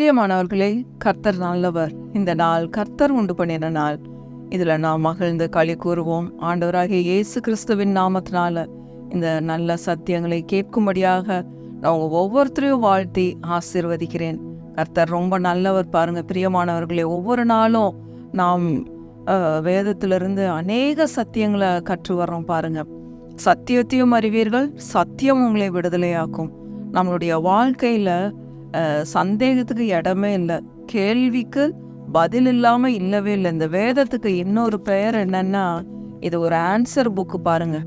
பிரியமானவர்களே, கர்த்தர் நல்லவர். இந்த நாள் கர்த்தர் உண்டு பண்ணின நாள். இதில் நாம் மகிழ்ந்து களி கூறுவோம். ஆண்டவராகிய இயேசு கிறிஸ்துவின் நாமத்தினால இந்த நல்ல சத்தியங்களை கேட்கும்படியாக நான் உங்கள் ஒவ்வொருத்தரையும் வாழ்த்தி ஆசீர்வதிக்கிறேன். கர்த்தர் ரொம்ப நல்லவர். பாருங்க பிரியமானவர்களே, ஒவ்வொரு நாளும் நாம் வேதத்திலிருந்து அநேக சத்தியங்களை கற்று வர்றோம். பாருங்க, சத்தியத்தையும் அறிவீர்கள், சத்தியம் உங்களை விடுதலையாக்கும். நம்மளுடைய வாழ்க்கையில் சந்தேகத்துக்கு இடமே இல்லை, கேள்விக்கு பதில் இல்லாமல் இல்லவே இல்லை. இந்த வேதத்துக்கு இன்னொரு பெயர் என்னன்னா, இது ஒரு ஆன்சர் புக்கு. பாருங்க,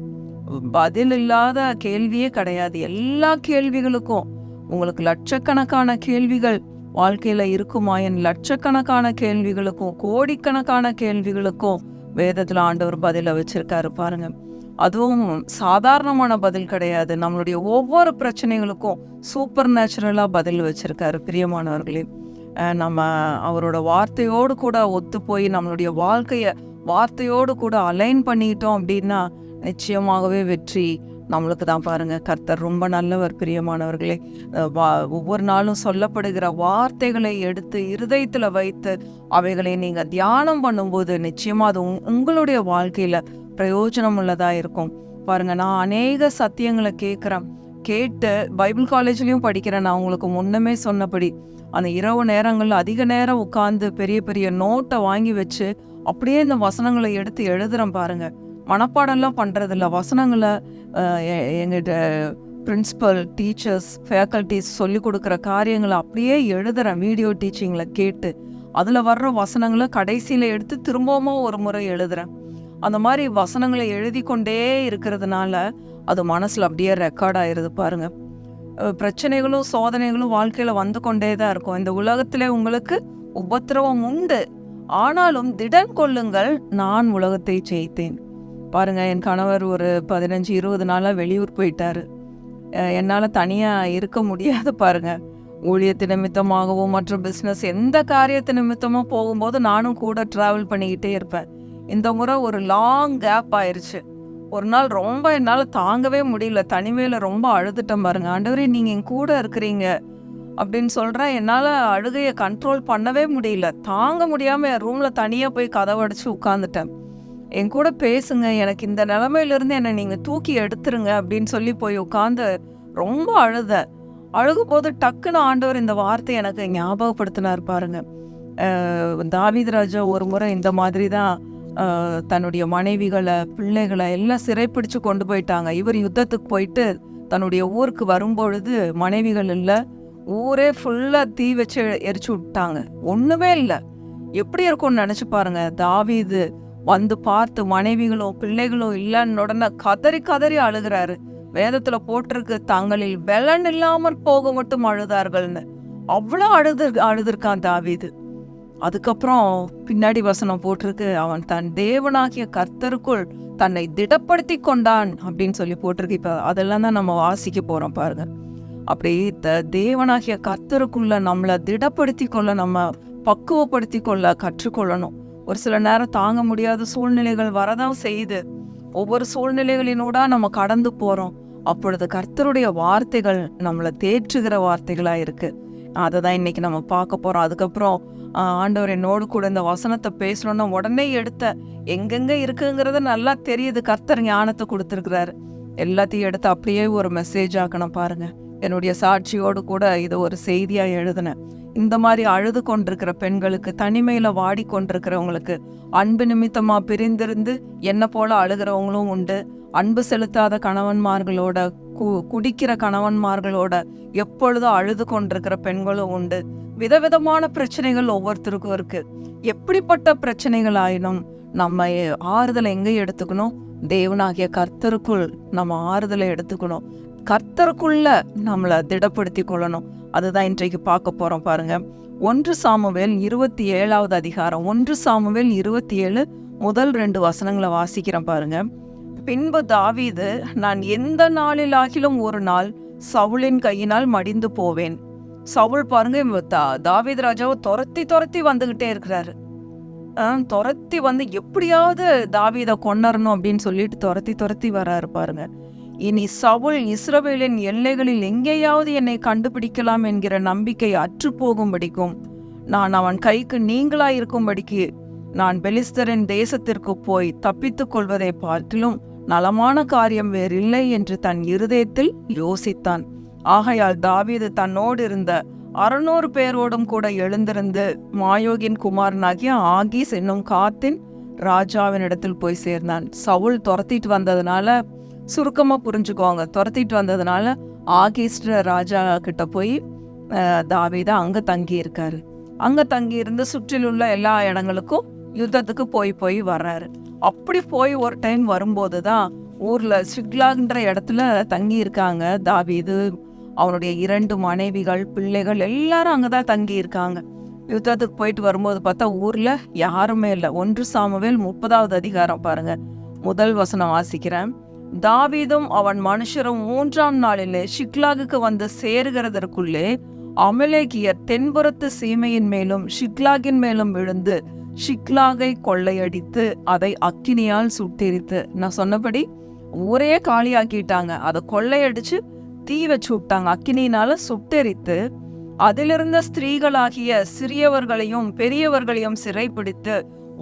பதில் இல்லாத கேள்வியே கிடையாது. எல்லா கேள்விகளுக்கும் உங்களுக்கு லட்சக்கணக்கான கேள்விகள் வாழ்க்கையில் இருக்குமா? என் லட்சக்கணக்கான கேள்விகளுக்கும் கோடிக்கணக்கான கேள்விகளுக்கும் வேதத்தில் ஆண்டவர் பதிலை வச்சிருக்காரு. பாருங்க, அதுவும் சாதாரணமான பதில் கிடையாது. நம்மளுடைய ஒவ்வொரு பிரச்சனைகளுக்கும் சூப்பர் நேச்சுரலாக பதில் வச்சிருக்காரு. பிரியமானவர்களே, நம்ம அவரோட வார்த்தையோடு கூட ஒத்து போய் நம்மளுடைய வாழ்க்கையை வார்த்தையோடு கூட அலைன் பண்ணிக்கிட்டோம் அப்படின்னா நிச்சயமாகவே வெற்றி நம்மளுக்கு தான். பாருங்க, கர்த்தர் ரொம்ப நல்லவர். பிரியமானவர்களே, ஒவ்வொரு நாளும் சொல்லப்படுகிற வார்த்தைகளை எடுத்து இருதயத்தில் வைத்து அவைகளை நீங்கள் தியானம் பண்ணும்போது நிச்சயமாக அது உங்களுடைய வாழ்க்கையில் பிரயோஜனம் உள்ளதாக இருக்கும். பாருங்க, நான் அநேக சத்தியங்களை கேட்டு பைபிள் காலேஜ்லேயும் படிக்கிறேன். நான் உங்களுக்கு முன்னமே சொன்னபடி அந்த இரவு நேரங்களில் அதிக நேரம் உட்கார்ந்து பெரிய பெரிய நோட்டை வாங்கி வச்சு அப்படியே இந்த வசனங்களை எடுத்து எழுதுகிறேன். பாருங்க, மனப்பாடம்லாம் பண்ணுறதில்ல. வசனங்களை எங்கிட்ட பிரின்சிபல், டீச்சர்ஸ், ஃபேக்கல்ட்டிஸ் சொல்லி கொடுக்குற காரியங்களை அப்படியே எழுதுகிறேன். வீடியோ டீச்சிங்கில் கேட்டு அதில் வர்ற வசனங்களை கடைசியில் எடுத்து திரும்பவும் ஒரு முறை எழுதுகிறேன். அந்த மாதிரி வசனங்களை எழுதி கொண்டே இருக்கிறதுனால அது மனசில் அப்படியே ரெக்கார்ட் ஆயிடுது. பாருங்க, பிரச்சனைகளும் சோதனைகளும் வாழ்க்கையில் வந்து கொண்டே தான் இருக்கும். இந்த உலகத்திலே உங்களுக்கு உபத்திரவம் உண்டு, ஆனாலும் திடன் கொள்ளுங்கள், நான் உலகத்தை ஜெயித்தேன். பாருங்க, என் கணவர் ஒரு 15-20 நாளாக வெளியூர் போயிட்டாரு. என்னால் தனியாக இருக்க முடியாது. பாருங்க, ஊழியத்து நிமித்தமாகவும் மற்றும் பிஸ்னஸ் எந்த காரியத்து நிமித்தமாக போகும்போது நானும் கூட ட்ராவல் பண்ணிக்கிட்டே இருப்பேன். இந்த முறை ஒரு லாங் கேப் ஆயிடுச்சு. ஒரு நாள் ரொம்ப என்னால் தாங்கவே முடியல, தனிமையில் ரொம்ப அழுதுட்டேன். பாருங்க, ஆண்டவரே நீங்கள் என் கூட இருக்கிறீங்க அப்படின்னு சொல்கிறேன். என்னால் அழுகையை கண்ட்ரோல் பண்ணவே முடியல. தாங்க முடியாமல் என் ரூமில் தனியாக போய் கதவை அடிச்சு உட்காந்துட்டேன். என் கூட பேசுங்க, எனக்கு இந்த நிலைமையிலேருந்து என்னை நீங்கள் தூக்கி எடுத்துருங்க அப்படின்னு சொல்லி போய் உட்காந்து ரொம்ப அழுகும்போது டக்குன்னு ஆண்டவர் இந்த வார்த்தை எனக்கு ஞாபகப்படுத்தினார். பாருங்க, தாவீது ராஜா ஒரு முறை இந்த மாதிரி தான் தன்னுடைய மனைவிகளை, பிள்ளைகளை எல்லாம் சிறைப்பிடிச்சு கொண்டு போயிட்டாங்க. இவர் யுத்தத்துக்கு போயிட்டு தன்னுடைய ஊருக்கு வரும்பொழுது மனைவிகள் இல்லை, ஊரே ஃபுல்லாக தீ வச்சு எரிச்சு விட்டாங்க. ஒன்றுமே இல்லை. எப்படி இருக்கும்னு நினச்சி பாருங்க. தாவீது வந்து பார்த்து மனைவிகளும் பிள்ளைகளும் இல்லைன்னு உடனே கதறி அழுகிறாரு. வேதத்தில் போட்டிருக்கு, தங்களில் பலன் இல்லாமல் போக மட்டும் அழுதார்கள்னு. அவ்வளோ அழுதுருக்கான் தாவீது. அதுக்கப்புறம் பின்னாடி வசனம் போட்டிருக்கு, அவன் தன் தேவனாகிய கர்த்தருக்குள் தன்னை திடப்படுத்தி கொண்டான் அப்படின்னு சொல்லி போட்டிருக்கு. இப்போ அதெல்லாம் தான் நம்ம வாசிக்க போகிறோம். பாருங்க, அப்படி தேவனாகிய கர்த்தருக்குள்ள நம்மளை திடப்படுத்தி கொள்ள, நம்ம பக்குவப்படுத்தி கொள்ள கற்றுக்கொள்ளணும். ஒரு சில நேரம் தாங்க முடியாத சூழ்நிலைகள் வரதான் செய்யுது. ஒவ்வொரு சூழ்நிலைகளினூடா நம்ம கடந்து போகிறோம். அப்பொழுது கர்த்தருடைய வார்த்தைகள் நம்மளை தேற்றுகிற வார்த்தைகளாக இருக்குது. அதை தான் இன்னைக்கு நம்ம பார்க்க போகிறோம். அதுக்கப்புறம் ஆண்டவர் என்னோடு கூட இந்த வசனத்தை பேசணுன்னா உடனே எடுத்த எங்கெங்கே இருக்குங்கிறது நல்லா தெரியுது. கர்த்தர் ஞானத்தை கொடுத்துருக்குறாரு. எல்லாத்தையும் எடுத்து அப்படியே ஒரு மெசேஜ் ஆக்கணும். பாருங்க, என்னுடைய சாட்சியோடு கூட இதை ஒரு செய்தியாக எழுதினேன். இந்த மாதிரி அழுது கொண்டிருக்கிற பெண்களுக்கு, தனிமையில் வாடி கொண்டிருக்கிறவங்களுக்கு, அன்பு நிமித்தமாக பிரிந்திருந்து என்ன போல அழுகிறவங்களும் உண்டு, அன்பு செலுத்தாத கணவன்மார்களோட, குடிக்கிற கணவன்மார்களோட எப்பொழுதும் அழுது கொண்டிருக்கிற பெண்களும் உண்டு. விதவிதமான பிரச்சனைகள் ஒவ்வொருத்தருக்கும் இருக்கு. எப்படிப்பட்ட பிரச்சனைகள் ஆயினும் நம்ம ஆறுதலை எங்கே எடுத்துக்கணும்? தேவனாகிய கர்த்தருக்குள் நம்ம ஆறுதலை எடுத்துக்கணும். கர்த்தருக்குள்ள நம்மளை திடப்படுத்தி கொள்ளணும். அதுதான் இன்றைக்கு பார்க்க போறோம். பாருங்க, 1 சாமுவேல் 27வது அதிகாரம், 1 சாமுவேல் 27 முதல் 2 வசனங்களை வாசிக்கிறேன். பாருங்க, பின்பு தாவீது, நான் எந்த நாளிலாகிலும் ஒரு நாள் சவுலின் கையினால் மடிந்து போவேன். சவுல் பாருங்க, தாவீது ராஜாவை துரத்தி வந்துகிட்டே இருக்கிறாரு. துரத்தி வந்து எப்படியாவது தாவீதை கொன்னறணும் அப்படின்னு சொல்லிட்டு துரத்தி வராரு. பாருங்க, இனி சவுல் இஸ்ரவேலின் எல்லைகளில் எங்கேயாவது என்னை கண்டுபிடிக்கலாம் என்கிற நம்பிக்கை அற்று போகும்படிக்கும் நான் அவன் கைக்கு நீங்களாயிருக்கும்படிக்கு நான் பெலிஸ்தரின் தேசத்திற்கு போய் தப்பித்துக் கொள்வதை பார்த்திலும் நலமான காரியம் வேறில்லை என்று தன் இருதயத்தில் யோசித்தான். ஆகையால் தாவீது தன்னோடு இருந்த 600 பேரோடும் கூட எழுந்திருந்து மாயோகின் குமாரனாகிய ஆகீஸ் என்னும் காத்தின் ராஜாவின் இடத்தில் போய் சேர்ந்தான். சவுல் துரத்திட்டு வந்ததுனால, சுருக்கமா புரிஞ்சுக்கோங்க, துரத்திட்டு வந்ததுனால ஆகீஸ்ட ராஜா கிட்ட போய் தாவீது அங்க தங்கி இருக்காரு. அங்க தங்கி இருந்து சுற்றிலுள்ள எல்லா இடங்களுக்கும் யுத்தத்துக்கு போய் வர்றாரு. அப்படி போய் ஒரு டைம் வரும்போதுதான் ஊர்ல சிக்லாக்ன்ற இடத்துல தங்கி இருக்காங்க தாவீது, அவனுடைய 2 மனைவிகள், பிள்ளைகள் எல்லாரும் அங்கதான் தங்கி இருக்காங்க. யுத்தத்துக்கு போயிட்டு வரும்போது பார்த்தா ஊர்ல யாருமே இல்லை. 1 சாமுவேல் 30வது அதிகாரம் பாருங்க, முதல் வசனம் வாசிக்கிறேன். தாவீதும் அவன் மனுஷரும் 3ஆம் நாளிலே சிக்லாகுக்கு வந்து சேருகிறதற்குள்ளே அமலேக்கியர் தென்புறத்து சீமையின் மேலும் சிக்லாகின் மேலும் விழுந்து சிக்லாகை கொள்ளையடித்து அதை அக்கினியால் சுட்டெரித்து, நான் சொன்னபடி ஊரே காலியாக்கிட்டாங்க, அதை கொள்ளையடிச்சு தீ வச்சு விட்டாங்க, அக்கினியினால சுட்டெரித்து அதிலிருந்த ஸ்திரீகளாகிய சிறியவர்களையும் பெரியவர்களையும் சிறைப்பிடித்து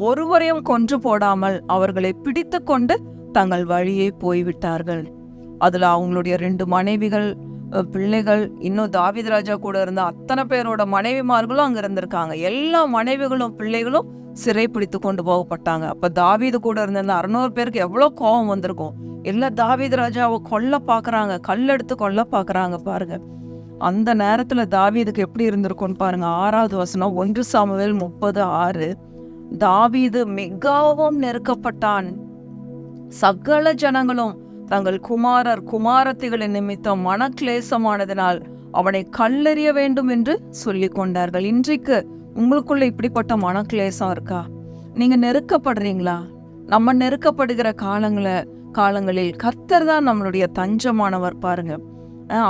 ஒருவரையும் கொன்று போடாமல் அவர்களை பிடித்து கொண்டு தங்கள் வழியே போய்விட்டார்கள். அதுல அவங்களுடைய 2 மனைவிகள், பிள்ளைகள், இன்னும் தாவீது ராஜா கூட இருந்த அத்தனை பேரோட மனைவிமார்களும் அங்க இருந்திருக்காங்க. எல்லா மனைவிகளும் பிள்ளைகளும் சிறை பிடித்து கொண்டு போகப்பட்டாங்க. அப்ப தாவீது கூட இருந்த 600 பேருக்கு எவ்வளவு கோபம் வந்திருக்கும். எல்லாம் தாவீது ராஜாவை கொல்ல பாக்குறாங்க, கல்லெடுத்து கொல்ல பாக்குறாங்க பாருங்க. அந்த நேரத்துல தாவீதுக்கு எப்படி இருந்திருக்கும்னு பாருங்க. 6வது வசனம், 1 சாமுவேல் 30:6. தாவீது மிகவும் நெருக்கப்பட்டான். சகல ஜனங்களும் தங்கள் குமாரர் குமாரத்திகளின் நிமித்தம் மனக்லேசமானதினால் அவனை கல்லெறிய வேண்டும் என்று சொல்லி கொண்டார்கள். இன்றைக்கு உங்களுக்குள்ள இப்படிப்பட்ட மனக்லேசம் இருக்கா? நீங்க நெருக்கப்படுறீங்களா? நம்ம நெருக்கப்படுகிற காலங்களில் கர்த்தர் தான் நம்மளுடைய தஞ்சமானவர் பாருங்க.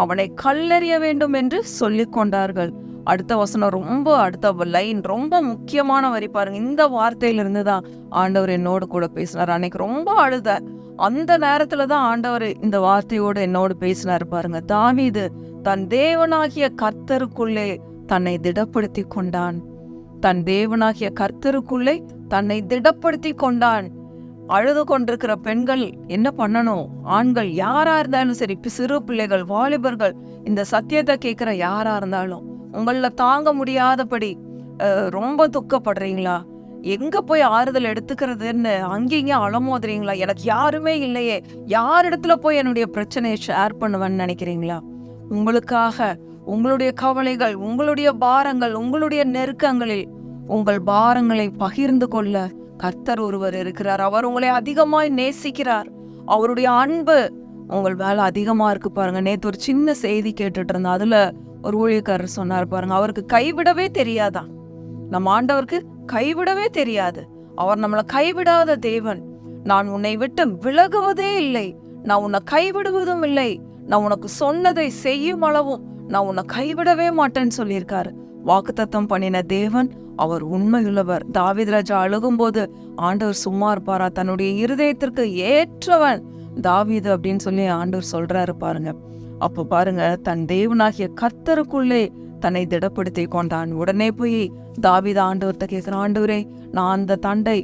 அவனை கல்லெறிய வேண்டும் என்று சொல்லி கொண்டார்கள். அடுத்த வசனம் அடுத்த லைன் ரொம்ப முக்கியமான வரி பாருங்க. இந்த வார்த்தையிலிருந்து தான் ஆண்டவர் என்னோடு கூட பேசினார். அன்னைக்கு ரொம்ப அழுத அந்த நேரத்துலதான் ஆண்டவர் இந்த வார்த்தையோடு என்னோடு பேசினார் பாருங்க. தாவீது தன் தேவனாகிய கர்த்தருக்குள்ளே தன்னை திடப்படுத்தி கொண்டான். தன் தேவனாகிய கர்த்தருக்குள்ளே தன்னை திடப்படுத்தி கொண்டான். அழுது கொண்டிருக்கிற பெண்கள் என்ன பண்ணணும்? ஆண்கள் யாரா இருந்தாலும் சரி, சிறு பிள்ளைகள், வாலிபர்கள், இந்த சத்தியத்தை கேட்கிற யாரா இருந்தாலும், உங்கள தாங்க முடியாதபடி ரொம்ப துக்கப்படுறீங்களா? எங்க போய் ஆறுதல் எடுத்துக்கிறதுன்னு அங்கேங்க அலமோதுறீங்களா? எனக்கு யாருமே இல்லையே, யார் இடத்துல போய் என்னுடைய பிரச்சனையை ஷேர் பண்ணுவேன்னு நினைக்கிறீங்களா? உங்களுக்காக உங்களுடைய கவலைகள், உங்களுடைய பாரங்கள், உங்களுடைய நெருக்கங்களில் உங்கள் பாரங்களை பகிர்ந்து கொள்ள கர்த்தர் ஒருவர் இருக்கிறார். அவர் உங்களை அதிகமாய் நேசிக்கிறார். அவருடைய அன்பு உங்கள் மேல அதிகமா இருக்கு பாருங்க. நேத்து ஒரு சின்ன செய்தி கேட்டுட்டு இருந்தேன். அதுல ஒரு ஊழியக்காரர் சொன்னார் பாருங்க, அவருக்கு கைவிடவே தெரியாதான். நம்ம ஆண்டவருக்கு கைவிடவே தெரியாது. அவர் நம்மளை கைவிடாத தேவன். நான் உன்னை விட்டு விலகுவதே இல்லை, நான் உன்னை கைவிடுவதும் இல்லை, நான் உனக்கு சொன்னதை செய்யும் அளவும் நான் உன்னை கைவிடவே மாட்டேன்னு சொல்லியிருக்காரு. வாக்குத்தத்தம் பண்ணின தேவன், அவர் உண்மையுள்ளவர். தாவீது ராஜா அழுகும்போது ஆண்டவர் சும்மா இருப்பாரா? தன்னுடைய இருதயத்திற்கு ஏற்றவன் தாவீது அப்படின்னு சொல்லி ஆண்டவர் சொல்றாரு பாருங்க. அப்ப பாருங்க, தன் தேவனாகிய கர்த்தருக்குள்ளே தன்னை திடப்படுத்தி கொண்டான். உடனே போய் தாவீது ஆண்டவர்கிட்ட கேட்கிறான், ஆண்டவரே, நான் அந்த தண்டை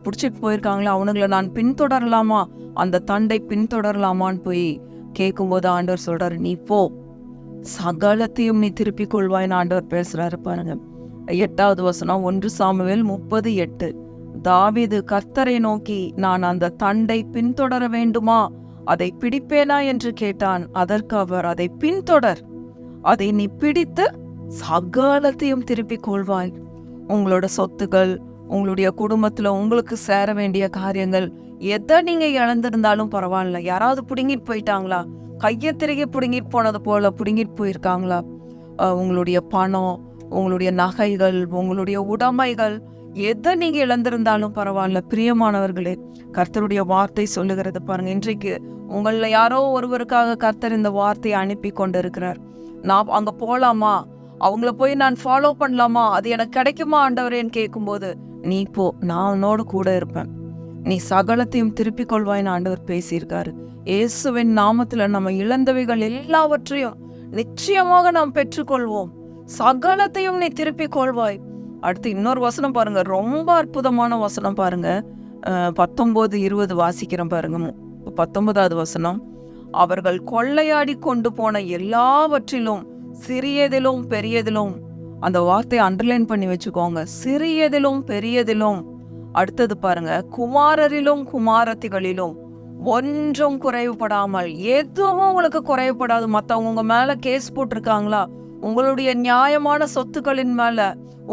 புடிச்சிட்டு போயிருக்காங்களா, அவனுங்களை நான் பின்தொடரலாமா, அந்த தண்டை பின்தொடரலாமான்னு போய் கேட்கும்போது ஆண்டவர் சொல்றாரு, நீ போ, சகலத்தையும் நீ திருப்பிக் கொள்வாய்ன்னு ஆண்டவர் பேசுறாரு பாருங்க. 8வது வசனம், 1 சாமுவேல் 30:8. தாவீது கர்த்தரை நோக்கி, நான் அந்த தண்டை பின்தொடர வேண்டுமா, அதை பிடிப்பேனா என்று கேட்டான். அதற்கு அவர், அதை பின்தொடர், அதை நீ பிடித்து சகலத்தையும் திருப்பிக் கொள்வாய். உங்களோட சொத்துக்கள், உங்களுடைய குடும்பத்துல உங்களுக்கு சேர வேண்டிய காரியங்கள், எதை நீங்க இழந்திருந்தாலும் பரவாயில்ல. யாராவது புடுங்கிட்டு போயிட்டாங்களா? கையை திருகி புடுங்கிட்டு போனது போல புடுங்கிட்டு போயிருக்காங்களா? உங்களுடைய பணம், உங்களுடைய நகைகள், உங்களுடைய உடைமைகள், எதை நீங்க இழந்திருந்தாலும் பரவாயில்ல. பிரியமானவர்களே, கர்த்தருடைய வார்த்தை சொல்லுகிறது பாருங்க. இன்றைக்கு உங்கள யாரோ ஒருவருக்காக கர்த்தர் இந்த வார்த்தையை அனுப்பி கொண்டு இருக்கிறார். நான் அங்க போலாமா, அவங்கள போய் நான் ஃபாலோ பண்ணலாமா, அது எனக்கு கிடைக்குமா ஆண்டவரேன்னு கேட்கும்போது, நீ போ, நான் உன்னோடு கூட இருப்பேன். நீ சகலத்தையும் திருப்பிக் கொள்வாய்ன்னு ஆண்டவர் பேசியிருக்காரு. இயேசுவின் நாமத்துல நம்ம இழந்தவைகள் எல்லாவற்றையும் நிச்சயமாக நாம் பெற்றுக்கொள்வோம். சகலத்தையும் நீ திருப்பிக் கொள்வாய். அடுத்து இன்னொரு வசனம் பாருங்க, ரொம்ப அற்புதமான வசனம் பாருங்க. 19-20 வாசிக்கிறேன் பாருங்க. 19வது வசனம், அவர்கள் கொள்ளையாடி கொண்டு போன எல்லாவற்றிலும் சிறியதிலும் பெரியதிலும், அந்த வார்த்தையை அண்டர்லைன் பண்ணி வச்சுக்கோங்க, சிறியதிலும் பெரியதிலும். அடுத்தது பாருங்க, குமாரரிலும் குமாரத்திகளிலும் ஒன்றும் குறைவுபடாமல். எதுவும் உங்களுக்கு குறைவுபடாது. மற்றவங்க உங்க மேல கேஸ் போட்டிருக்காங்களா, உங்களுடைய நியாயமான சொத்துக்களின் மேல,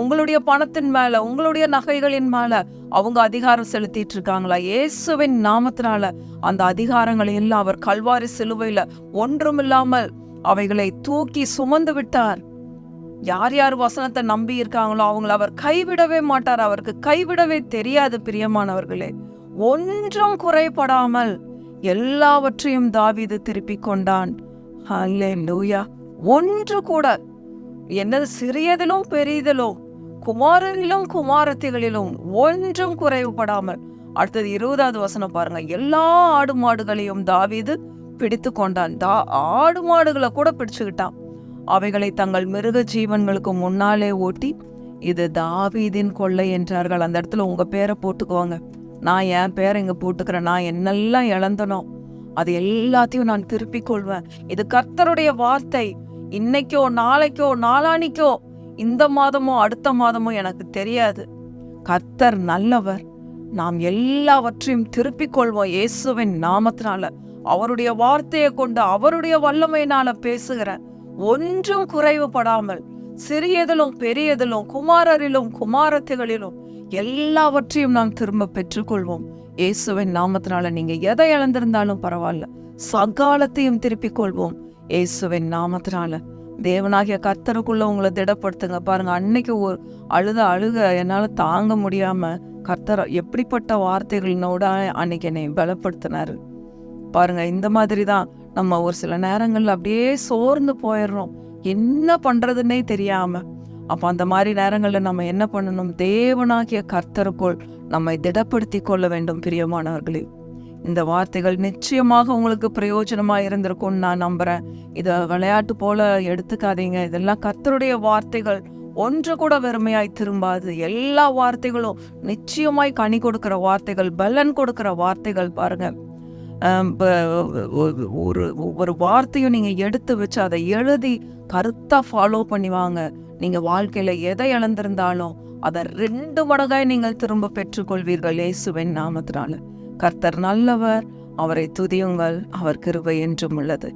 உங்களுடைய பணத்தின் மேல, உங்களுடைய நகைகளின் மேல அவங்க அதிகாரம் செலுத்திட்டு இருக்காங்களா, இயேசுவின் நாமத்தினால அந்த அதிகாரங்களை எல்லாம் அவர் கல்வாரி சிலுவையில ஒன்றுமில்லாமல் அவைகளை தூக்கி சுமந்து விட்டார். யார் யார் வசனத்தை நம்பி இருக்காங்களோ அவங்களை அவர் கைவிடவே மாட்டார். அவருக்கு கைவிடவே தெரியாது. பிரியமானவர்களே, ஒன்றும் குறைபடாமல் எல்லாவற்றையும் தாவீது திருப்பிக் கொண்டான். ஹல்லேலூயா. ஒன்று கூட, என்னது, சிறியதிலும் பெரியதிலும், குமாரரிலும் குமாரத்திகளிலும் ஒன்றும் குறைவுபடாமல். அடுத்தது 20வது வசனம் பாருங்க, எல்லா ஆடு மாடுகளையும் தாவீது பிடித்து கொண்டான். ஆடு மாடுகளை கூட பிடிச்சுக்கிட்டான். அவைகளை தங்கள் மிருக ஜீவன்களுக்கு முன்னாலே ஓட்டி, இது தாவீதின் கொள்ளை என்றார்கள். அந்த இடத்துல உங்க பேரை போட்டுக்குவாங்க. நான் என் பேரை இங்க போட்டுக்கிறேன். நான் என்னெல்லாம் இழந்தனோ அது எல்லாத்தையும் நான் திருப்பிக் கொள்வேன். இது கர்த்தருடைய வார்த்தை. இன்னைக்கோ நாளைக்கோ நாளானிக்கோ, இந்த மாதமோ அடுத்த மாதமோ எனக்கு தெரியாது. கர்த்தர் நல்லவர். நாம் எல்லாவற்றையும் திருப்பிக் கொள்வோம் இயேசுவின் நாமத்தினால. அவருடைய வார்த்தையை கொண்டு, அவருடைய வல்லமையினால பேசுகிறேன். ஒன்றும் குறைவுபடாமல் சிறியதிலும் பெரியதிலும், குமாரரிலும் குமாரத்திகளிலும் எல்லாவற்றையும் நாம் திரும்ப பெற்றுக்கொள்வோம் இயேசுவின் நாமத்தினால. நீங்க எதை இழந்திருந்தாலும் பரவாயில்ல, சகாலத்தையும் திருப்பிக் கொள்வோம் இயேசுவின் நாமத்தினால. தேவனாகிய கர்த்தருக்குள்ள உங்களை திடப்படுத்துங்க. பாருங்க, அன்னைக்கு ஒரு அழுக என்னால தாங்க முடியாம கர்த்தர் எப்படிப்பட்ட வார்த்தைகளோட அன்னைக்கு என்னை பலப்படுத்தினாரு பாருங்க. இந்த மாதிரி தான் நம்ம ஒரு சில நேரங்கள்ல அப்படியே சோர்ந்து போயிடுறோம், என்ன பண்றதுன்னே தெரியாம. அப்ப அந்த மாதிரி நேரங்கள்ல நம்ம என்ன பண்ணணும், தேவனாகிய கர்த்தருக்குள் நம்மை திடப்படுத்தி கொள்ள வேண்டும். பிரியமானவர்களே, இந்த வார்த்தைகள் நிச்சயமாக உங்களுக்கு பிரயோஜனமா இருந்திருக்கும்னு நான் நம்புறேன். இதை விளையாட்டு போல எடுத்துக்காதீங்க. இதெல்லாம் கர்த்தருடைய வார்த்தைகள். ஒன்று கூட வெறுமையாய் திரும்பாது. எல்லா வார்த்தைகளும் நிச்சயமாய் கனி கொடுக்கிற வார்த்தைகள், பலன் கொடுக்கிற வார்த்தைகள். பாருங்க, ஒவ்வொரு வார்த்தையும் நீங்க எடுத்து வச்சு அதை எழுதி கருத்தா ஃபாலோ பண்ணி வாங்க. நீங்க வாழ்க்கையில எதை இழந்திருந்தாலும் அதை 2 மடங்காய் நீங்கள் திரும்ப பெற்றுக்கொள்வீர்கள் இயேசுவின் நாமத்தினால. கர்த்தர் நல்லவர், அவரை துதியுங்கள், அவர் கிருபை என்றும் உள்ளது.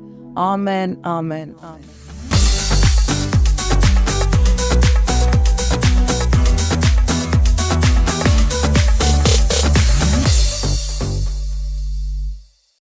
ஆமென், ஆமென், ஆமென்.